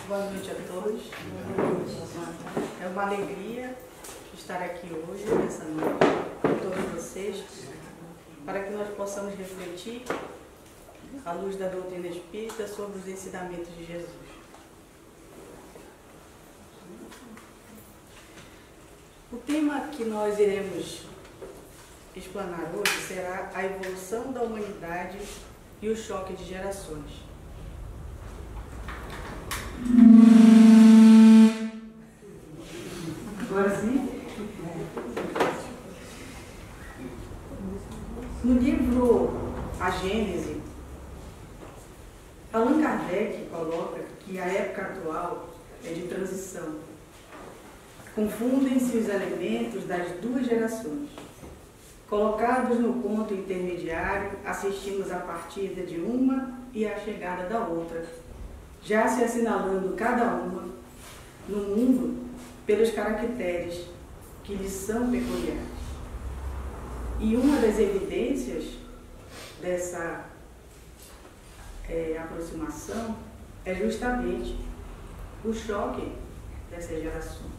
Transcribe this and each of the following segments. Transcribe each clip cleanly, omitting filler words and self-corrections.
Boa noite a todos. É uma alegria estar aqui hoje, nessa noite, com todos vocês, para que nós possamos refletir, à luz da doutrina espírita, sobre os ensinamentos de Jesus. O tema que nós iremos explanar hoje será a evolução da humanidade e o choque de gerações. Agora sim. No livro A Gênese, Allan Kardec coloca que a época atual é de transição. Confundem-se os elementos das duas gerações. Colocados no ponto intermediário, assistimos à partida de uma e à chegada da outra, já se assinalando cada uma no mundo pelos caracteres que lhes são peculiares. E uma das evidências dessa aproximação é justamente o choque dessas gerações.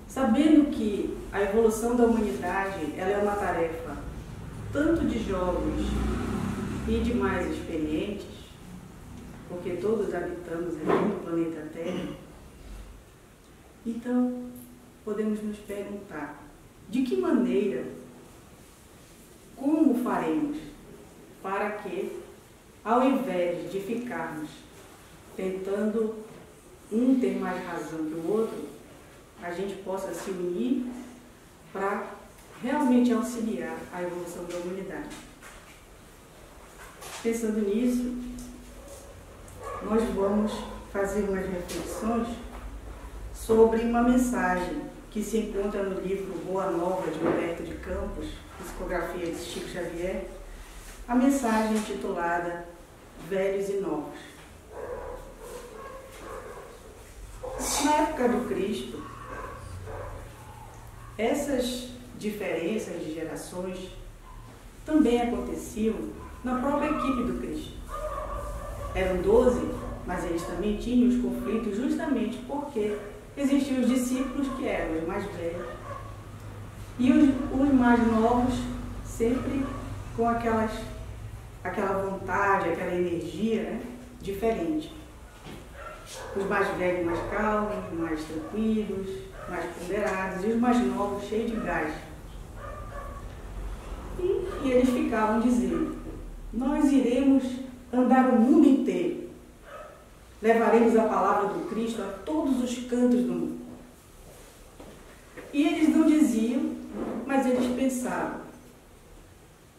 Sabendo que a evolução da humanidade ela é uma tarefa tanto de jovens e de mais experientes, porque todos habitamos aqui no planeta Terra, então podemos nos perguntar de que maneira, como faremos para que, ao invés de ficarmos tentando um ter mais razão que o outro, a gente possa se unir para realmente auxiliar a evolução da humanidade. Pensando nisso, nós vamos fazer umas reflexões sobre uma mensagem que se encontra no livro Boa Nova, de Humberto de Campos, psicografia de Chico Xavier, a mensagem intitulada Velhos e Novos. Na época do Cristo, essas diferenças de gerações também aconteciam na própria equipe do Cristo. Eram 12, mas eles também tinham os conflitos justamente porque existiam os discípulos que eram os mais velhos e os mais novos sempre com aquela vontade, aquela energia, né, diferente. Os mais velhos mais calmos, mais tranquilos, mais ponderados, e os mais novos cheios de gás. E eles ficavam dizendo: nós iremos andar o mundo inteiro, levaremos a palavra do Cristo a todos os cantos do mundo. E eles não diziam, mas eles pensavam: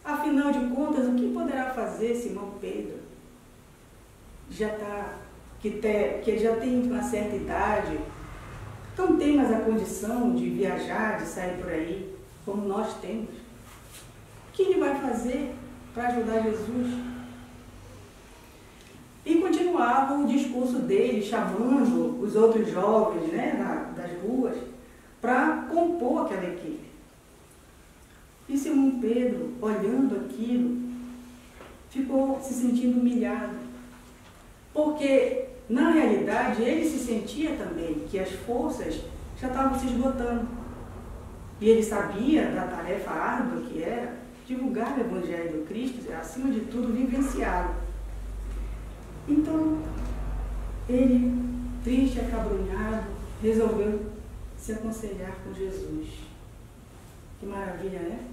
afinal de contas, o que poderá fazer Simão Pedro? Que já tem uma certa idade, não tem mais a condição de viajar, de sair por aí, como nós temos. O que ele vai fazer para ajudar Jesus? E continuava o discurso dele, chamando os outros jovens, né, das ruas, para compor aquela equipe. E Simão Pedro, olhando aquilo, ficou se sentindo humilhado, porque, na realidade, ele se sentia também que as forças já estavam se esgotando. E ele sabia da tarefa árdua que era divulgar o Evangelho do Cristo, acima de tudo, vivenciá-lo. Então, ele, triste, acabrunhado, resolveu se aconselhar com Jesus. Que maravilha, né?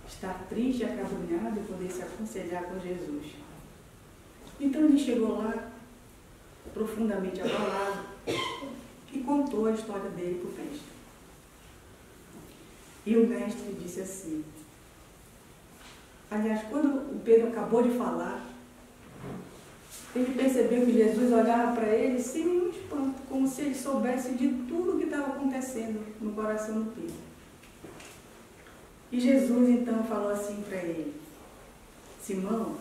Estar triste, acabrunhado e poder se aconselhar com Jesus. Então ele chegou lá, profundamente abalado, e contou a história dele para o mestre. E o mestre disse assim, aliás, quando o Pedro acabou de falar, ele percebeu que Jesus olhava para ele sem nenhum espanto, como se ele soubesse de tudo o que estava acontecendo no coração do Pedro. E Jesus então falou assim para ele: Simão,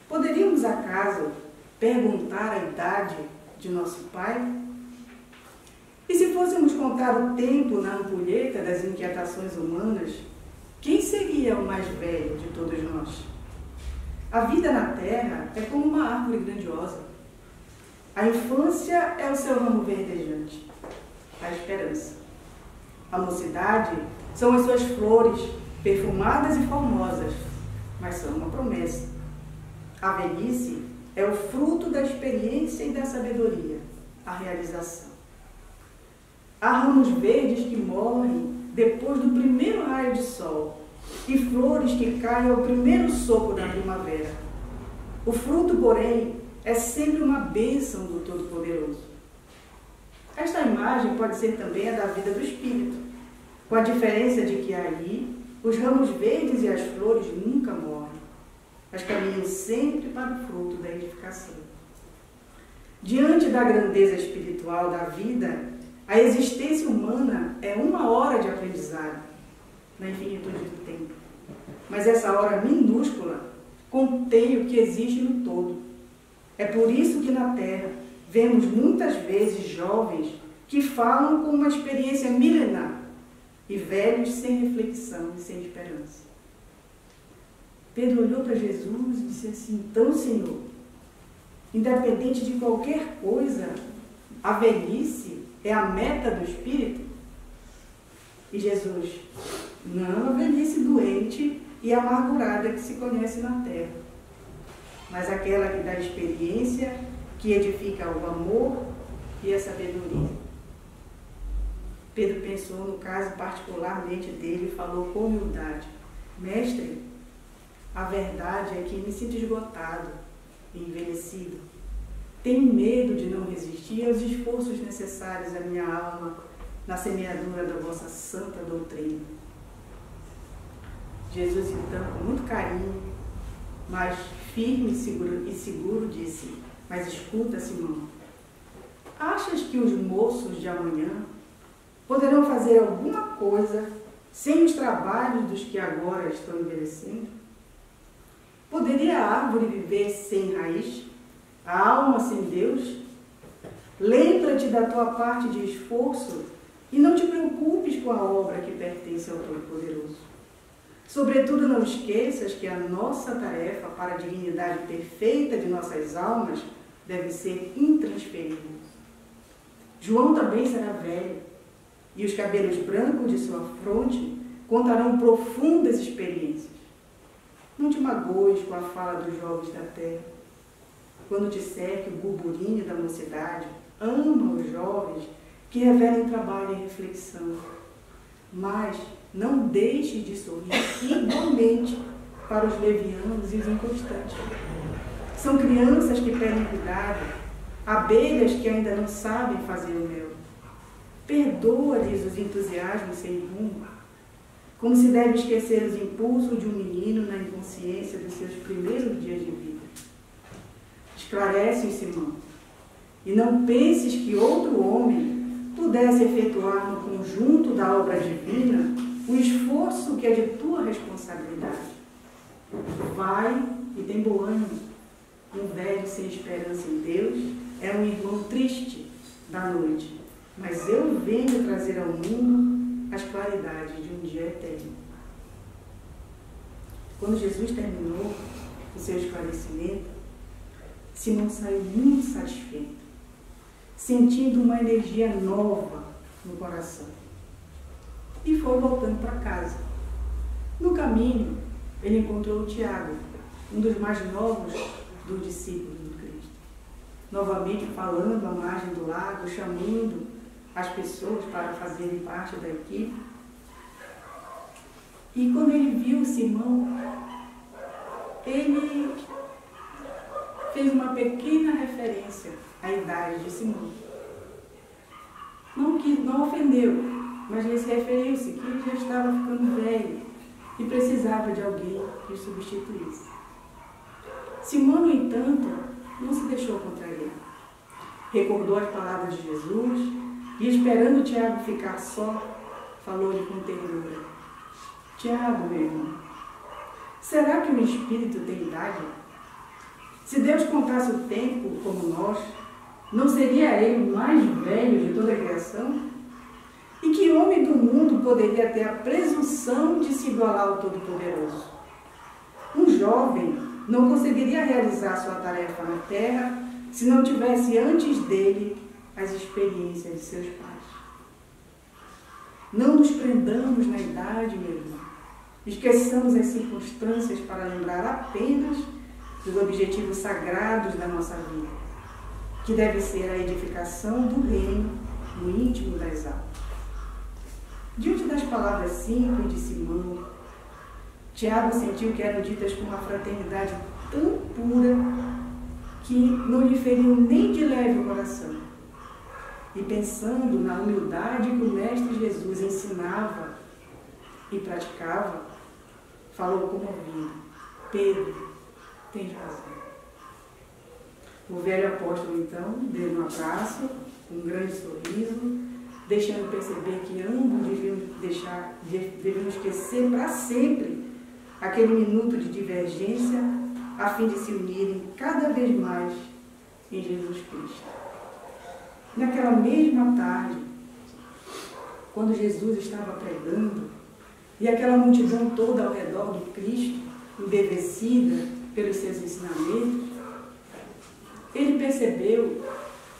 poderíamos acaso perguntar a idade de nosso pai? E se fôssemos contar o tempo na ampulheta das inquietações humanas, quem seria o mais velho de todos nós? A vida na terra é como uma árvore grandiosa, A infância é o seu ramo verdejante, a esperança. A mocidade são as suas flores, perfumadas e formosas, mas são uma promessa. A velhice é o fruto da experiência e da sabedoria, a realização. Há ramos verdes que morrem depois do primeiro raio de sol e flores que caem ao primeiro sopro da primavera. O fruto, porém, é sempre uma bênção do Todo-Poderoso. Esta imagem pode ser também a da vida do Espírito, com a diferença de que aí os ramos verdes e as flores nunca morrem, mas caminham sempre para o fruto da edificação. Diante da grandeza espiritual da vida, a existência humana é uma hora de aprendizado, na infinitude do tempo. Mas essa hora minúscula contém o que existe no todo. É por isso que na Terra vemos muitas vezes jovens que falam com uma experiência milenar e velhos sem reflexão e sem esperança. Pedro olhou para Jesus e disse assim: então, Senhor, independente de qualquer coisa, a velhice é a meta do Espírito? E Jesus: não a velhice doente e amargurada que se conhece na terra, mas aquela que dá experiência, que edifica o amor e a sabedoria. Pedro pensou no caso particularmente dele e falou com humildade: mestre, a verdade é que me sinto esgotado e envelhecido. Tenho medo de não resistir aos esforços necessários à minha alma na semeadura da vossa santa doutrina. Jesus, então, com muito carinho, mas firme e seguro, disse: mas escuta, Simão, achas que os moços de amanhã poderão fazer alguma coisa sem os trabalhos dos que agora estão envelhecendo? Poderia a árvore viver sem raiz? A alma sem Deus? Lembra-te da tua parte de esforço e não te preocupes com a obra que pertence ao Todo-Poderoso. Sobretudo, não esqueças que a nossa tarefa para a dignidade perfeita de nossas almas deve ser intransferível. João também será velho, e os cabelos brancos de sua fronte contarão profundas experiências. Não te magoes com a fala dos jovens da terra, quando disser que o burburinho da mocidade ama os jovens que revelam trabalho e reflexão. Mas não deixe de sorrir igualmente para os levianos e os inconstantes. São crianças que pedem cuidado, abelhas que ainda não sabem fazer o mel. Perdoa-lhes os entusiasmos sem rumo, como se deve esquecer os impulsos de um menino na inconsciência dos seus primeiros dias de vida. Esclarece-os, Simão, e não penses que outro homem pudesse efetuar no conjunto da obra divina o esforço que é de tua responsabilidade. Vai e tem bom ânimo. Um velho sem esperança em Deus é um irmão triste da noite, mas eu venho trazer ao mundo as claridades de um dia eterno. Quando Jesus terminou o seu esclarecimento, Simão saiu muito satisfeito, sentindo uma energia nova no coração, e foi voltando para casa. No caminho, ele encontrou o Tiago, um dos mais novos dos discípulos do Cristo, novamente falando à margem do lago, chamando as pessoas para fazerem parte da equipe. E quando ele viu Simão, ele fez uma pequena referência à idade de Simão. Não ofendeu, mas ele se referiu-se que ele já estava ficando velho e precisava de alguém que o substituísse. Simão, no entanto, não se deixou contrariar. Recordou as palavras de Jesus e, esperando Tiago ficar só, falou-lhe com ternura: Tiago, meu irmão, será que o Espírito tem idade? Se Deus contasse o tempo como nós, não seria ele o mais velho de toda a criação? E que homem do mundo poderia ter a presunção de se igualar ao Todo-Poderoso? Um jovem não conseguiria realizar sua tarefa na terra se não tivesse antes dele as experiências de seus pais. Não nos prendamos na idade, meu irmão. Esqueçamos as circunstâncias para lembrar apenas dos objetivos sagrados da nossa vida, que deve ser a edificação do reino no íntimo das almas. Diante das palavras simples de Simão, Tiago sentiu que eram ditas com uma fraternidade tão pura que não lhe feriu nem de leve o coração. E pensando na humildade que o Mestre Jesus ensinava e praticava, falou comovido: Pedro, tens razão. O velho apóstolo, então, deu um abraço, um grande sorriso, deixando perceber que ambos deviam esquecer para sempre aquele minuto de divergência, a fim de se unirem cada vez mais em Jesus Cristo. Naquela mesma tarde, quando Jesus estava pregando, e aquela multidão toda ao redor do Cristo, embevecida pelos seus ensinamentos, ele percebeu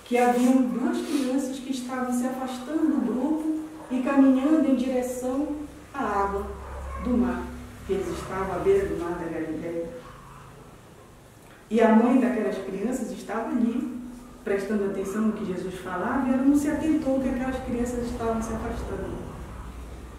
que haviam duas crianças que estavam se afastando do grupo e caminhando em direção à água do mar, que eles estavam à beira do mar da Galileia. E a mãe daquelas crianças estava ali, prestando atenção no que Jesus falava, e ela não se atentou que aquelas crianças estavam se afastando.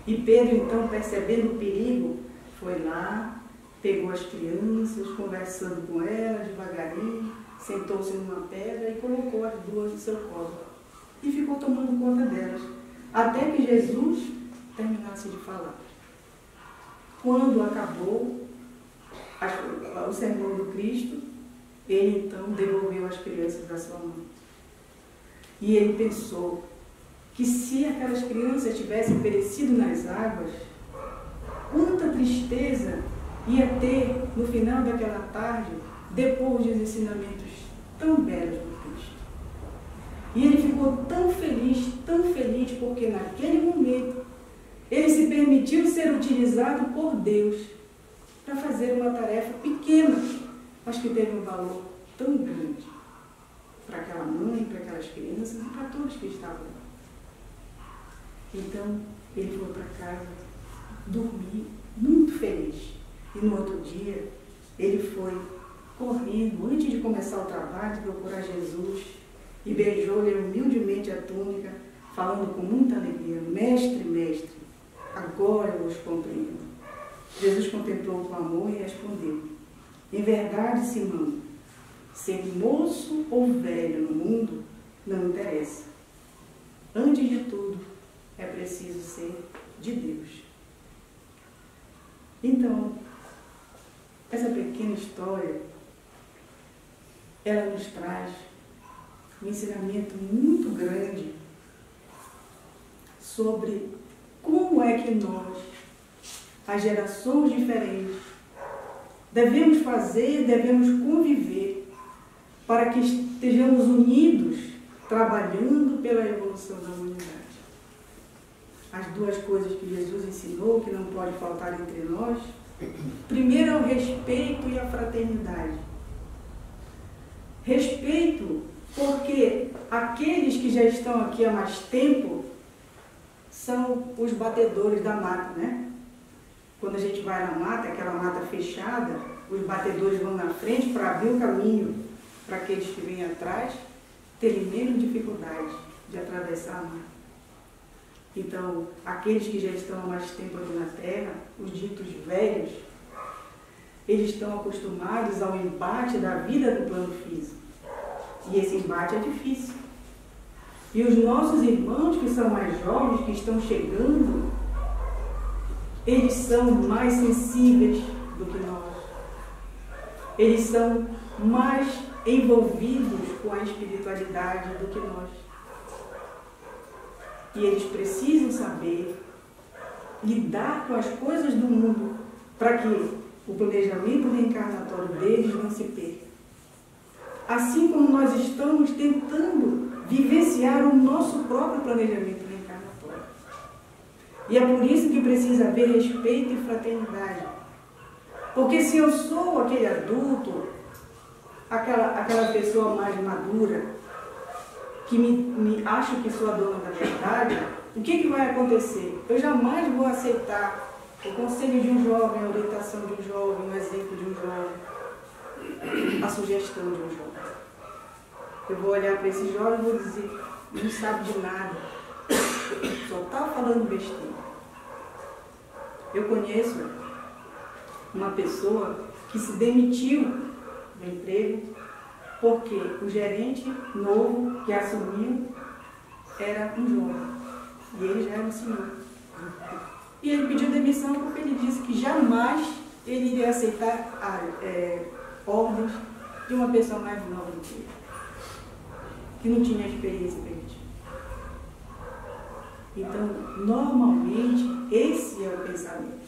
E Pedro, então, percebendo o perigo, foi lá, pegou as crianças, conversando com elas devagarinho, sentou-se numa pedra e colocou as duas no seu colo. E ficou tomando conta delas, até que Jesus terminasse de falar. Quando acabou o sermão do Cristo, ele então devolveu as crianças da sua mãe. E ele pensou que se aquelas crianças tivessem perecido nas águas, quanta tristeza ia ter no final daquela tarde, depois dos ensinamentos tão belos do Cristo. E ele ficou tão feliz, porque naquele momento ele se permitiu ser utilizado por Deus para fazer uma tarefa pequena, mas que teve um valor tão grande para aquela mãe, para aquelas crianças e para todos que estavam lá. Então, ele foi para casa dormir muito feliz. E no outro dia, ele foi correndo, antes de começar o trabalho, procurar Jesus e beijou-lhe humildemente a túnica, falando com muita alegria: Mestre, mestre, agora eu os compreendo. Jesus contemplou com amor e respondeu: Em verdade, Simão, ser moço ou velho no mundo não interessa. Antes de tudo, é preciso ser de Deus. Então, essa pequena história, ela nos traz um ensinamento muito grande sobre como é que nós, as gerações diferentes, devemos fazer, devemos conviver para que estejamos unidos, trabalhando pela evolução da humanidade. As duas coisas que Jesus ensinou, que não pode faltar entre nós, primeiro é o respeito e a fraternidade. Respeito porque aqueles que já estão aqui há mais tempo são os batedores da mata, né? Quando a gente vai na mata, aquela mata fechada, os batedores vão na frente para abrir o caminho para aqueles que vêm atrás terem menos dificuldade de atravessar a mata. Então, aqueles que já estão há mais tempo aqui na Terra, os ditos velhos, eles estão acostumados ao embate da vida no plano físico. E esse embate é difícil. E os nossos irmãos que são mais jovens, que estão chegando, eles são mais sensíveis do que nós. Eles são mais envolvidos com a espiritualidade do que nós. E eles precisam saber lidar com as coisas do mundo para que o planejamento reencarnatório deles não se perca. Assim como nós estamos tentando vivenciar o nosso próprio planejamento reencarnatório. E é por isso que precisa haver respeito e fraternidade. Porque se eu sou aquele adulto aquela pessoa mais madura, que me acha que sou a dona da verdade, o que vai acontecer? Eu jamais vou aceitar o conselho de um jovem, a orientação de um jovem, o exemplo de um jovem, a sugestão de um jovem. Eu vou olhar para esse jovem e vou dizer, não sabe de nada, só está falando besteira. Eu conheço uma pessoa que se demitiu do emprego porque o gerente novo que assumiu era um jovem e ele já era um senhor. E ele pediu demissão porque ele disse que jamais ele iria aceitar ordens de uma pessoa mais nova do que ele, que não tinha experiência para ele. Então, normalmente, esse é o pensamento.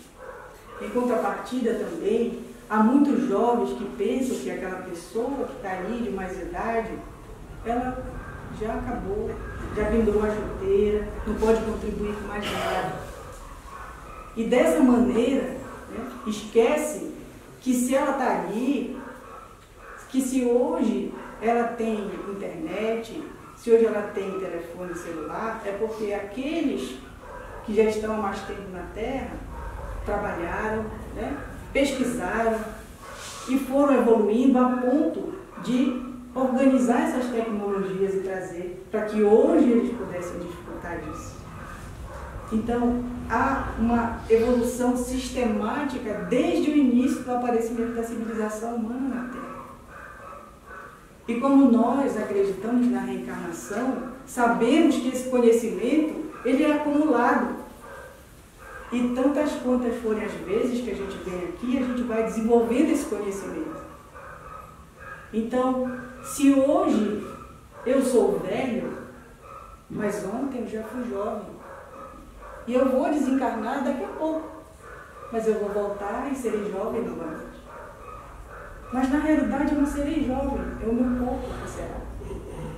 Em contrapartida também, há muitos jovens que pensam que aquela pessoa que está ali de mais idade, ela já acabou, já pendurou a chuteira, não pode contribuir com mais nada. E dessa maneira, né, esquece que se ela está ali, que se hoje ela tem internet, se hoje ela tem telefone celular, é porque aqueles que já estão há mais tempo na Terra trabalharam, né, pesquisaram e foram evoluindo a ponto de organizar essas tecnologias e trazer para que hoje eles pudessem desfrutar disso. Então, há uma evolução sistemática desde o início do aparecimento da civilização humana na Terra. E como nós acreditamos na reencarnação, sabemos que esse conhecimento ele é acumulado. E tantas quantas forem as vezes que a gente vem aqui, a gente vai desenvolvendo esse conhecimento. Então, se hoje eu sou velho, mas ontem eu já fui jovem, e eu vou desencarnar daqui a pouco, mas eu vou voltar e serei jovem novamente. Mas na realidade eu não serei jovem, é o meu corpo que será.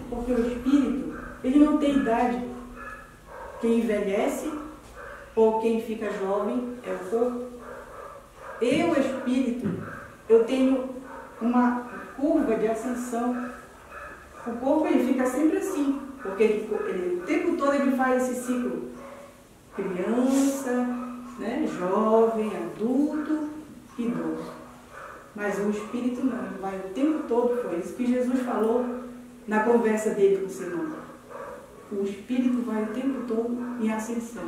Porque o espírito, ele não tem idade. Quem envelhece ou quem fica jovem é o corpo. Eu, espírito, eu tenho uma curva de ascensão. O corpo ele fica sempre assim, porque o tempo todo ele faz esse ciclo. Criança, né, jovem, adulto, idoso. Mas o espírito não, ele vai o tempo todo, foi isso que Jesus falou na conversa dele com Simão. O espírito vai o tempo todo em ascensão.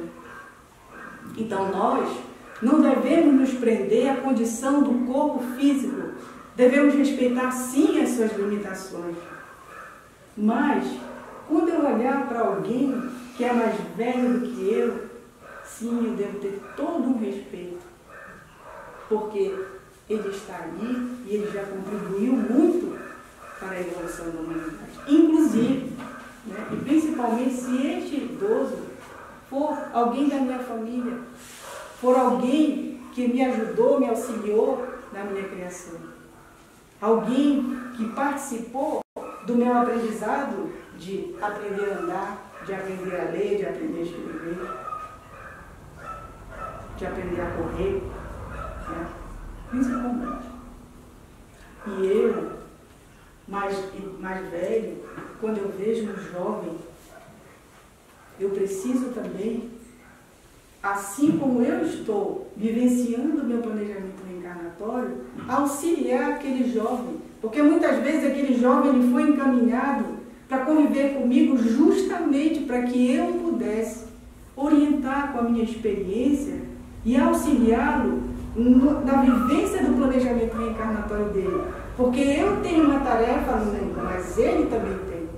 Então nós não devemos nos prender à condição do corpo físico. Devemos respeitar sim as suas limitações. Mas, quando eu olhar para alguém que é mais velho do que eu, sim, eu devo ter todo um respeito. Porque ele está ali e ele já contribuiu muito para a evolução da humanidade. Inclusive, né, e principalmente se este idoso for alguém da minha família, for alguém que me ajudou, me auxiliou na minha criação. Alguém que participou do meu aprendizado de aprender a andar, de aprender a ler, de aprender a escrever, de aprender a correr, né? Principalmente. E eu, mais velho, quando eu vejo um jovem, eu preciso também, assim como eu estou vivenciando o meu planejamento reencarnatório, auxiliar aquele jovem. Porque muitas vezes aquele jovem ele foi encaminhado para conviver comigo justamente para que eu pudesse orientar com a minha experiência e auxiliá-lo na vivência do planejamento reencarnatório dele. Porque eu tenho uma tarefa no mundo, mas ele também tem.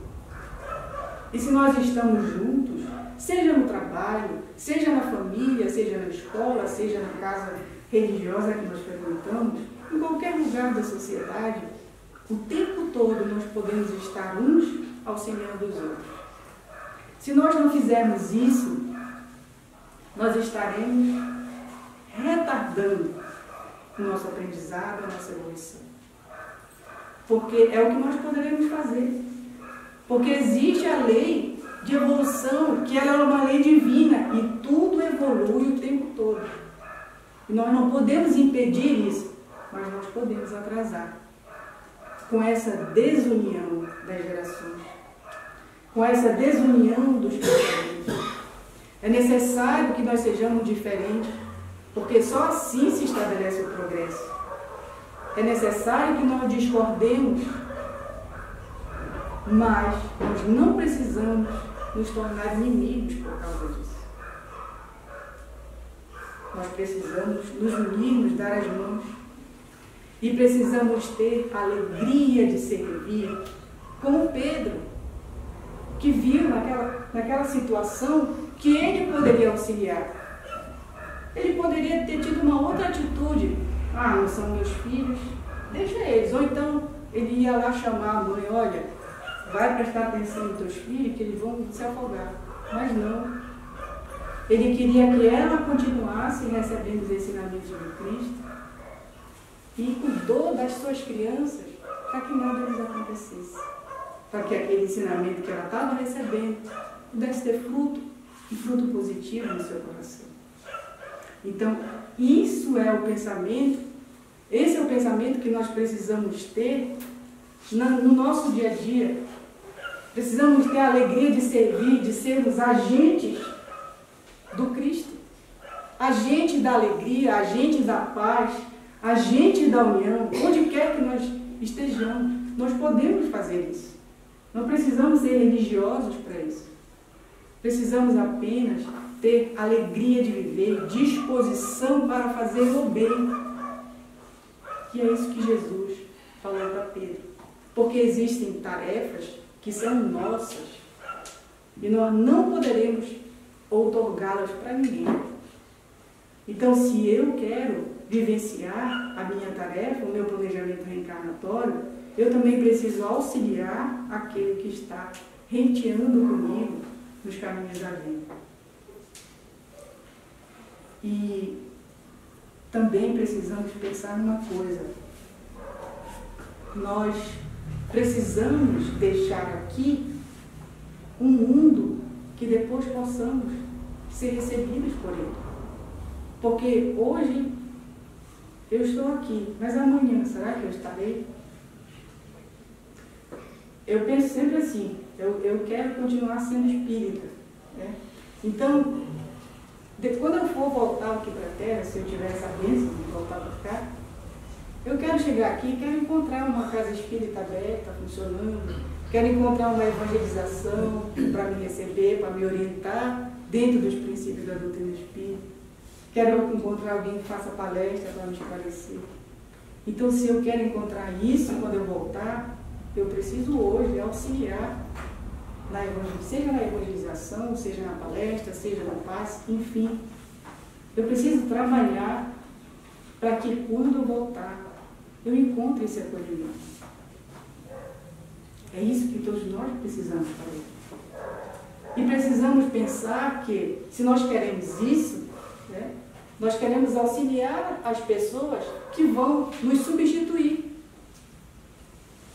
E se nós estamos juntos, seja no trabalho, seja na família, seja na escola, seja na casa religiosa que nós frequentamos, em qualquer lugar da sociedade, o tempo todo nós podemos estar uns auxiliando os outros. Se nós não fizermos isso, nós estaremos retardando o nosso aprendizado, a nossa evolução. Porque é o que nós poderemos fazer. Porque existe a lei de evolução, que ela é uma lei divina, e tudo evolui o tempo todo. E nós não podemos impedir isso, mas nós podemos atrasar. com essa desunião das gerações, com essa desunião dos pensamentos. É necessário que nós sejamos diferentes, porque só assim se estabelece o progresso. É necessário que nós discordemos, mas nós não precisamos nos tornar inimigos por causa disso. Nós precisamos nos unir, nos dar as mãos. E precisamos ter a alegria de servir, como Pedro, que viu naquela situação que ele poderia auxiliar. Ele poderia ter tido uma outra atitude. Ah, não são meus filhos, deixa eles. Ou então ele ia lá chamar a mãe, olha, vai prestar atenção nos teus filhos que eles vão se afogar. Mas não. Ele queria que ela continuasse recebendo os ensinamentos de Cristo e cuidou das suas crianças para que nada lhes acontecesse. Para que aquele ensinamento que ela estava recebendo pudesse ter fruto, e fruto positivo no seu coração. Então, isso é o pensamento, esse é o pensamento que nós precisamos ter no nosso dia a dia. Precisamos ter a alegria de servir, de sermos agentes do Cristo, agentes da alegria, agentes da paz, agentes da união, onde quer que nós estejamos, nós podemos fazer isso. Não precisamos ser religiosos para isso. Precisamos apenas ter alegria de viver, disposição para fazer o bem. E é isso que Jesus falou para Pedro. Porque existem tarefas que são nossas e nós não poderemos outorgá-las para ninguém. Então, se eu quero vivenciar a minha tarefa, o meu planejamento reencarnatório, eu também preciso auxiliar aquele que está renteando comigo nos caminhos da vida. E também precisamos pensar numa coisa. Nós precisamos deixar aqui um mundo que depois possamos ser recebidos por ele. Porque hoje eu estou aqui, mas amanhã, será que eu estarei? Eu penso sempre assim, eu quero continuar sendo espírita, né? Então, quando eu for voltar aqui para a Terra, se eu tiver essa bênção de voltar para cá, eu quero chegar aqui e quero encontrar uma casa espírita aberta, funcionando, quero encontrar uma evangelização para me receber, para me orientar dentro dos princípios da doutrina espírita. Quero encontrar alguém que faça palestra para me esclarecer. Então, se eu quero encontrar isso quando eu voltar, eu preciso hoje auxiliar, seja na evangelização, seja na palestra, seja no passe, enfim. Eu preciso trabalhar para que quando eu voltar, eu encontre esse acolhimento. É isso que todos nós precisamos fazer. E precisamos pensar que, se nós queremos isso, né, nós queremos auxiliar as pessoas que vão nos substituir.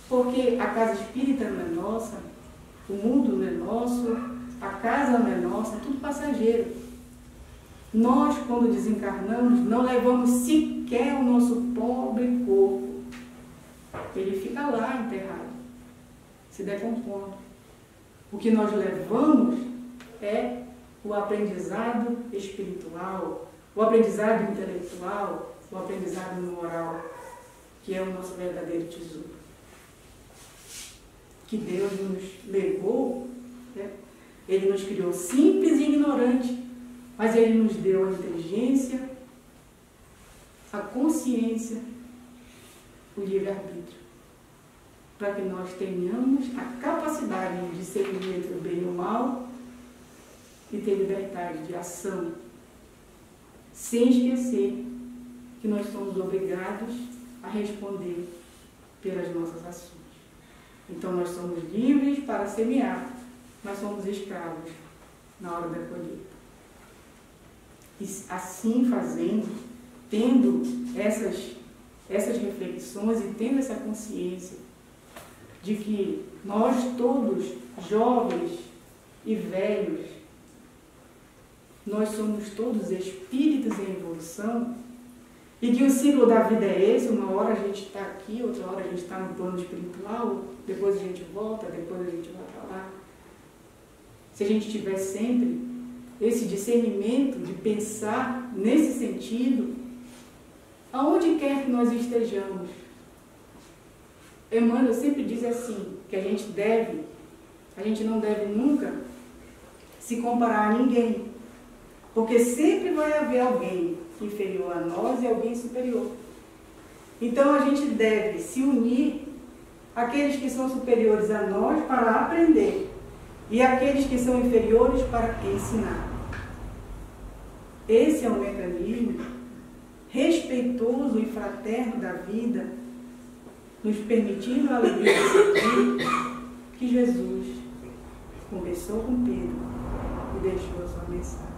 Porque a casa espírita não é nossa, o mundo não é nosso, a casa não é nossa, é tudo passageiro. Nós, quando desencarnamos, não levamos sequer o nosso pobre corpo. Ele fica lá enterrado, se decompondo. O que nós levamos é o aprendizado espiritual, o aprendizado intelectual, o aprendizado moral, que é o nosso verdadeiro tesouro. Que Deus nos legou, né? Ele nos criou simples e ignorante, mas Ele nos deu a inteligência, a consciência, o livre-arbítrio, para que nós tenhamos a capacidade de discernir entre o bem e o mal e ter liberdade de ação, sem esquecer que nós somos obrigados a responder pelas nossas ações. Então, nós somos livres para semear, mas somos escravos na hora da colheita. E assim fazendo, tendo essas reflexões e tendo essa consciência de que nós todos, jovens e velhos, nós somos todos espíritos em evolução, E que o ciclo da vida é esse, uma hora a gente está aqui, outra hora a gente está no plano espiritual, depois a gente volta, depois a gente vai para lá. Se a gente tiver sempre esse discernimento de pensar nesse sentido, aonde quer que nós estejamos. Emmanuel sempre diz assim, que a gente não deve nunca se comparar a ninguém, porque sempre vai haver alguém inferior a nós e alguém superior. Então a gente deve se unir àqueles que são superiores a nós para aprender e àqueles que são inferiores para ensinar. Esse é um mecanismo respeitoso e fraterno da vida, nos permitindo a alegria de seguir, que Jesus conversou com Pedro e deixou a sua mensagem.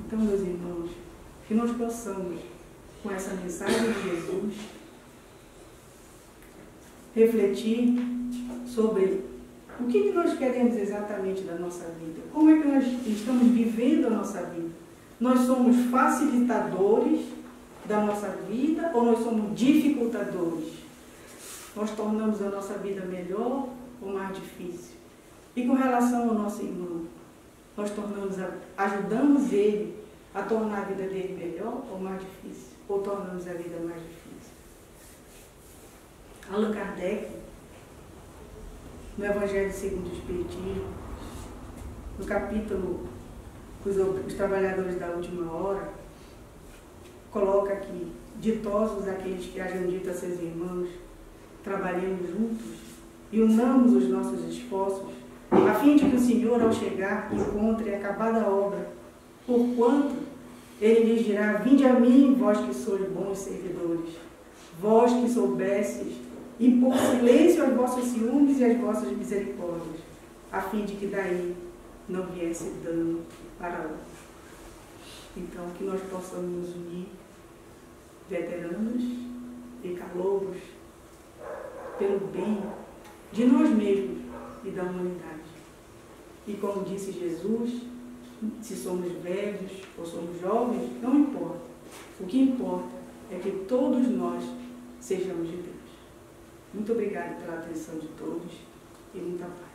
Então, meus irmãos, que nós possamos, com essa mensagem de Jesus, refletir sobre o que nós queremos exatamente da nossa vida. Como é que nós estamos vivendo a nossa vida? Nós somos facilitadores da nossa vida ou nós somos dificultadores? Nós tornamos a nossa vida melhor ou mais difícil? E com relação ao nosso irmão, nós ajudamos ele a tornar a vida dele melhor ou mais difícil? Ou tornamos a vida mais difícil? Allan Kardec, no Evangelho segundo o Espiritismo, no capítulo Os Trabalhadores da Última Hora, coloca aqui: ditosos aqueles que hajam dito a seus irmãos, trabalhemos juntos e unamos os nossos esforços, a fim de que o Senhor, ao chegar, encontre acabada a obra, porquanto ele lhes dirá: vinde a mim, vós que sois bons servidores, vós que soubestes impor silêncio aos vossos ciúmes e às vossas misericórdias, a fim de que daí não viesse dano para outros. Então, que nós possamos nos unir, veteranos e calouros, pelo bem de nós mesmos e da humanidade. E como disse Jesus, se somos velhos ou somos jovens, não importa. O que importa é que todos nós sejamos de Deus. Muito obrigada pela atenção de todos e muita paz.